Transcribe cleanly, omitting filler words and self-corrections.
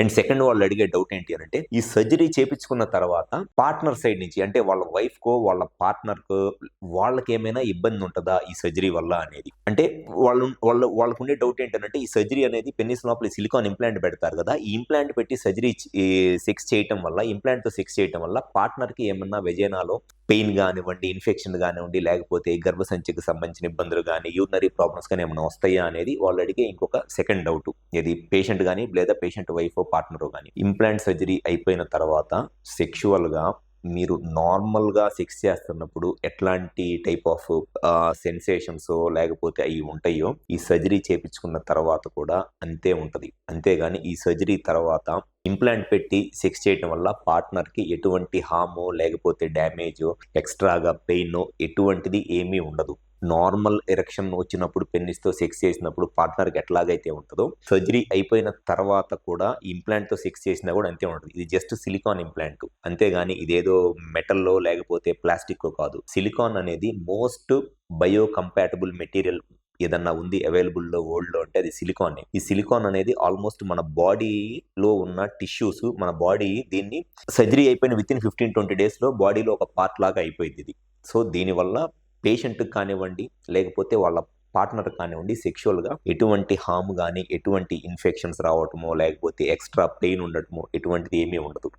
And second వాళ్ళు అడిగే doubt ఏంటి అంటే ఈ సర్జరీ చేపించుకున్న తర్వాత పార్ట్నర్ సైడ్ నుంచి అంటే వాళ్ళ వైఫ్ కో వాళ్ళ పార్ట్నర్ కో వాళ్ళకి ఏమైనా ఇబ్బంది ఉంటుందా ఈ సర్జరీ వల్ల అనేది. అంటే వాళ్ళకు ఉండే డౌట్ ఏంటంటే ఈ సర్జరీ అనేది పెన్నిస్ లోపల సిలికాన్ ఇంప్లాంట్ పెడతారు కదా, ఈ ఇంప్లాంట్ పెట్టి సర్జరీ సెక్స్ చేయటం వల్ల ఇంప్లాంట్ తో సెక్స్ చేయటం వల్ల పార్ట్నర్ కి ఏమన్నా వెజైనాలో పెయిన్ కానివ్వండి, ఇన్ఫెక్షన్ కానివ్వండి, లేకపోతే గర్భసంచికి సంబంధించిన ఇబ్బందులు కానీ, యూరినరీ ప్రాబ్లమ్స్ కానీ ఏమైనా వస్తాయా అనేది వాళ్ళు అడిగే ఇంకొక సెకండ్ డౌట్. ఇది పేషెంట్ కానీ లేదా పేషెంట్ వైఫ్ పార్ట్నర్ కానీ ఇంప్లాంట్ సర్జరీ అయిపోయిన తర్వాత సెక్షువల్ గా మీరు నార్మల్గా సెక్స్ చేస్తున్నప్పుడు ఎట్లాంటి టైప్ ఆఫ్ సెన్సేషన్స్ లేకపోతే అవి ఉంటాయో ఈ సర్జరీ చేపించుకున్న తర్వాత కూడా అంతే ఉంటది. అంతేగాని ఈ సర్జరీ తర్వాత ఇంప్లాంట్ పెట్టి సెక్స్ చేయటం వల్ల పార్ట్నర్ కి ఎటువంటి హార్మ్ లేకపోతే డ్యామేజ్ ఎక్స్ట్రాగా పెయిన్ ఎటువంటిది ఏమీ ఉండదు. నార్మల్ ఎరెక్షన్ వచ్చినప్పుడు పెన్నిస్ తో సెక్స్ చేసినప్పుడు పార్ట్నర్ కి ఎట్లాగైతే ఉంటుందో సర్జరీ అయిపోయిన తర్వాత కూడా ఇంప్లాంట్ తో సెక్స్ చేసినా కూడా అంతే ఉంటుంది. ఇది జస్ట్ సిలికాన్ ఇంప్లాంట్, అంతేగాని ఇదేదో మెటల్లో లేకపోతే ప్లాస్టిక్ కాదు. సిలికాన్ అనేది మోస్ట్ బయో కంపాటబుల్ మెటీరియల్ ఏదన్నా ఉంది అవైలబుల్ లో వరల్డ్ లో అంటే అది సిలికాన్. ఈ సిలికాన్ అనేది ఆల్మోస్ట్ మన బాడీలో ఉన్న టిష్యూస్, మన బాడీ దీన్ని సర్జరీ అయిపోయిన విత్ ఇన్ 15-20 days లో బాడీలో ఒక పార్ట్ లాగా అయిపోయింది ఇది. సో దీనివల్ల పేషెంట్ కానివ్వండి లేకపోతే వాళ్ళ పార్ట్నర్ కానివ్వండి సెక్షువల్గా ఎటువంటి హార్మ్ కానీ ఎటువంటి ఇన్ఫెక్షన్స్ రావటమో లేకపోతే ఎక్స్ట్రా పెయిన్ ఉండటమో ఎటువంటిది ఏమీ ఉండదు.